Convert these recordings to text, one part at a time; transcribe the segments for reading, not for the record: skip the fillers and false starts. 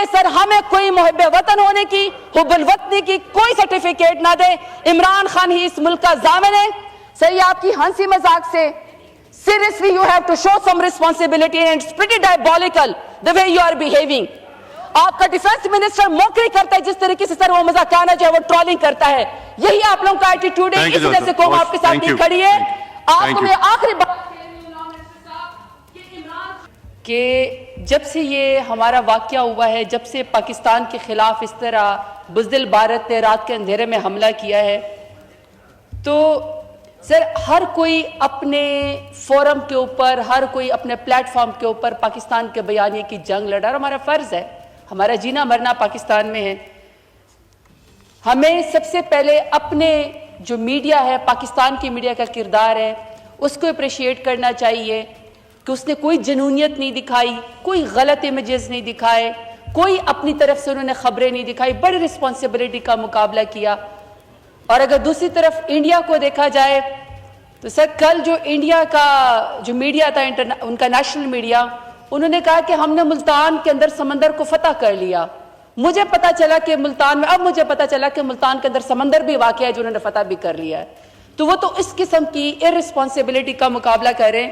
نے سر ہمیں کوئی محب وطن ہونے کی، حب الوطنی کی کوئی سرٹیفکیٹ نہ دے. عمران خان ہی اس ملک کا ضامن ہے. سر یہ آپ کی ہنسی مذاق سے seriously you have to show some responsibility and it's pretty diabolical the way you are behaving. آپ کا ڈیفنس منسٹر موکری کرتا ہے جس طریقے سے سر وہ مذاکرانہ جو ہے وہ ٹرولنگ کرتا ہے. یہی آپ لوگوں کا ایٹیٹیوڈ ہے. اس وجہ سے قوم آپ کے ساتھ نہیں کھڑی ہے. آپ کو میں آخری بات کہ جب سے یہ ہمارا واقعہ ہوا ہے، جب سے پاکستان کے خلاف اس طرح بزدل بھارت نے رات کے اندھیرے میں حملہ کیا ہے، تو سر ہر کوئی اپنے فورم کے اوپر، ہر کوئی اپنے پلیٹ فارم کے اوپر پاکستان کے بیانیے کی جنگ لڑا. اور ہمارا فرض ہے، ہمارا جینا مرنا پاکستان میں ہے. ہمیں سب سے پہلے اپنے جو میڈیا ہے، پاکستان کی میڈیا کا کردار ہے، اس کو اپریشیٹ کرنا چاہیے کہ اس نے کوئی جنونیت نہیں دکھائی، کوئی غلط امیجز نہیں دکھائے، کوئی اپنی طرف سے انہوں نے خبریں نہیں دکھائی، بڑی رسپانسبلٹی کا مقابلہ کیا. اور اگر دوسری طرف انڈیا کو دیکھا جائے تو سر کل جو انڈیا کا جو میڈیا تھا، ان کا نیشنل میڈیا، انہوں نے کہا کہ ہم نے ملتان کے اندر سمندر کو فتح کر لیا. مجھے پتا چلا کہ ملتان کے اندر سمندر بھی واقع ہے جو انہوں نے فتح بھی کر لیا ہے. تو وہ تو اس قسم کی ارسپانسبلٹی کا مقابلہ کر رہے ہیں.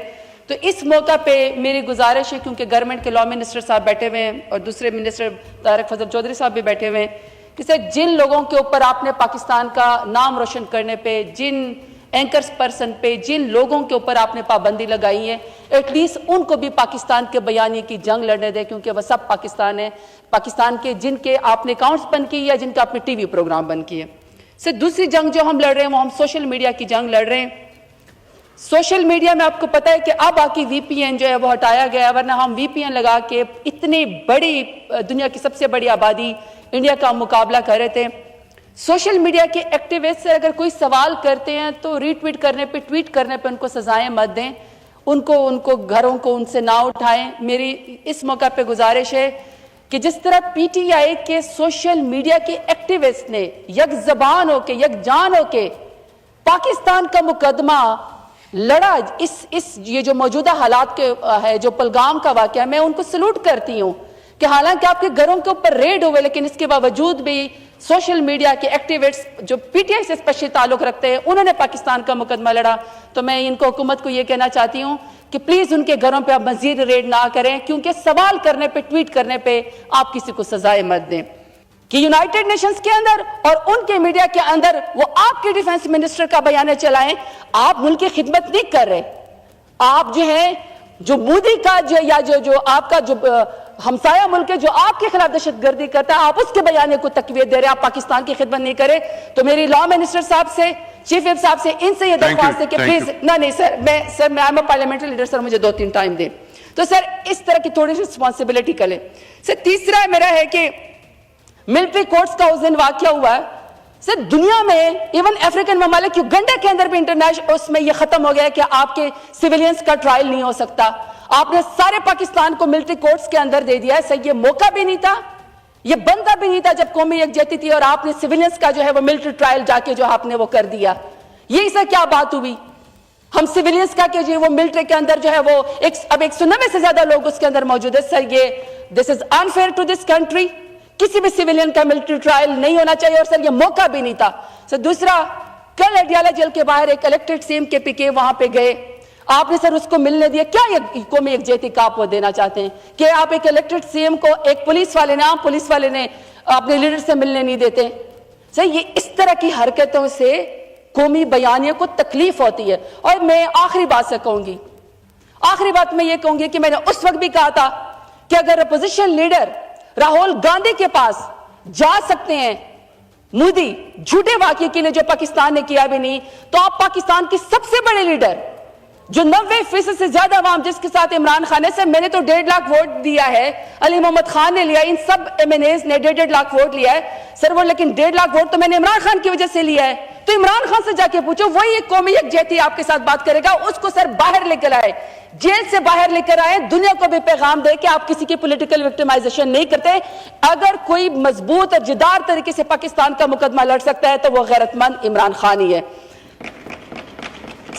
تو اس موقع پہ میری گزارش ہے، کیونکہ گورنمنٹ کے لا منسٹر صاحب بیٹھے ہوئے ہیں اور دوسرے منسٹر طارق فضل چودھری صاحب بھی بیٹھے ہوئے ہیں، کہ سر جن لوگوں کے اوپر آپ نے پاکستان کا نام روشن کرنے پہ، جن اینکرز پرسن پہ، جن لوگوں کے اوپر آپ نے پابندی لگائی ہے، ایٹ لیسٹ ان کو بھی پاکستان کے بیانیے کی جنگ لڑنے دیں، کیونکہ وہ سب پاکستان ہیں، پاکستان کے جن کے آپ نے اکاؤنٹس بند کی یا جن کا آپ نے ٹی وی پروگرام بند کیے. سر دوسری جنگ جو ہم لڑ رہے ہیں وہ ہم سوشل میڈیا کی جنگ لڑ رہے ہیں. سوشل میڈیا میں آپ کو پتا ہے کہ اب آکی وی پی این جو ہے وہ ہٹایا گیا ہے، ورنہ ہم وی پی این لگا کے اتنی بڑی دنیا کی سب سے بڑی آبادی انڈیا کا مقابلہ کر رہے تھے. سوشل میڈیا کے ایکٹیوسٹ سے اگر کوئی سوال کرتے ہیں تو ری ٹویٹ کرنے پہ، ٹویٹ کرنے پہ ان کو سزائیں مت دیں، ان کو گھروں کو ان سے نہ اٹھائیں. میری اس موقع پہ گزارش ہے کہ جس طرح پی ٹی آئی کے سوشل میڈیا کے ایکٹیوسٹ نے یک زبان ہو کے، یک جان ہو کے پاکستان کا مقدمہ لڑا، یہ جو موجودہ حالات کے ہے، جو پلگام کا واقعہ، میں ان کو سلوٹ کرتی ہوں کہ حالانکہ آپ کے گھروں کے اوپر ریڈ ہوئے، لیکن اس کے باوجود بھی سوشل میڈیا کے ایکٹیوسٹ جو پی ٹی آئی سے اسپیشلی تعلق رکھتے ہیں، انہوں نے پاکستان کا مقدمہ لڑا. تو میں ان کو حکومت کو یہ کہنا چاہتی ہوں کہ پلیز ان کے گھروں پہ آپ مزید ریڈ نہ کریں، کیونکہ سوال کرنے پہ، ٹویٹ کرنے پہ آپ کسی کو سزائیں مت دیں. کہ یونائٹڈ نیشنز کے اندر اور ان کے میڈیا کے اندر وہ آپ کے ڈیفنس منسٹر کا بیانیہ چلائیں، آپ ملک کی خدمت نہیں کر رہے. آپ جو ہیں جو مودی کا جو آپ کا جو ہمسایہ ملک ہے جو آپ کے خلاف دہشت گردی کرتا ہے، آپ اس کے بیانے کو تقویت دے رہے ہیں، آپ پاکستان کی خدمت نہیں کرے. تو میری لا منسٹر صاحب سے، چیف وپ صاحب سے، ان سے یہ درخواست ہے کہ پلیز نہیں سر میں ایم اے پارلیمنٹری لیڈر، سر مجھے 2-3 ٹائم دیں. تو سر اس طرح کی تھوڑی سی رسپانسبلٹی کریں. سر تیسرا میرا ہے کہ ملٹری کورٹس کا اس دن واقعہ ہوا ہے. سر دنیا میں ایون افریقن ممالک کی گنڈے کے اندر بھی انٹرنیشنل اس میں یہ ختم ہو گیا ہے کہ آپ کے سیویلینز کا ٹرائل نہیں ہو سکتا. آپ نے سارے پاکستان کو ملٹری کورٹس کے اندر دے دیا ہے. سر یہ موقع بھی نہیں تھا، یہ بنتا بھی نہیں تھا جب قومی یکجہتی تھی، اور آپ نے سیویلینز کا جو ہے وہ ملٹری ٹرائل جا کے جو آپ نے وہ کر دیا. یہی سر کیا بات ہوئی؟ ہم سیویلینز کا کہ جو وہ ملٹری کے اندر جو ہے وہ اب 190 سے زیادہ لوگ اس کے اندر موجود ہے. سر یہ دس از انفیئر ٹو دس کنٹری. کسی بھی سیویلین کا ملٹری ٹرائل نہیں ہونا چاہیے، اور سر یہ موقع بھی نہیں تھا. سر دوسرا، کل اڈیالہ جیل کے باہر ایک الیکٹڈ سی ایم کے پی کے وہاں پہ گئے، آپ نے سر اس کو ملنے دیا. کیا یہ قومی یکجہتی کا آپ وہ دینا چاہتے ہیں کہ آپ ایک الیکٹڈ سی ایم کو ایک پولیس والے نے اپنے لیڈر سے ملنے نہیں دیتے؟ سر یہ اس طرح کی حرکتوں سے قومی بیانیے کو تکلیف ہوتی ہے. اور میں آخری بات میں یہ کہوں گی کہ میں نے اس وقت بھی کہا تھا کہ اگر اپوزیشن لیڈر راہل گاندھی کے پاس جا سکتے ہیں مودی جھوٹے واقعے کے لیے جو پاکستان نے کیا بھی نہیں، تو آپ پاکستان کی سب سے بڑے لیڈر جو 90% سے زیادہ عوام جس کے ساتھ عمران خان ہے، سر میں نے تو 1.5 لاکھ ووٹ دیا ہے، علی محمد خان نے لیا، ان سب ایم این ایز نے 1.5 لاکھ ووٹ لیا ہے سر. وہ لیکن 1.5 لاکھ ووٹ تو میں نے عمران خان کی وجہ سے لیا ہے. تو عمران خان سے جا کے پوچھو، وہی ایک قومی یکجہتی آپ کے ساتھ بات کرے گا. اس کو سر باہر لے کر آئے، جیل سے باہر لے کر آئے، دنیا کو بھی پیغام دے کہ آپ کسی کی پولیٹیکل وکٹمائزیشن نہیں کرتے. اگر کوئی مضبوط اور جدار طریقے سے پاکستان کا مقدمہ لڑ سکتا ہے تو وہ غیرت مند عمران خان ہی ہے.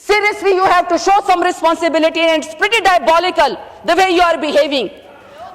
seriously you have to show some responsibility and it's pretty diabolical the way you are behaving.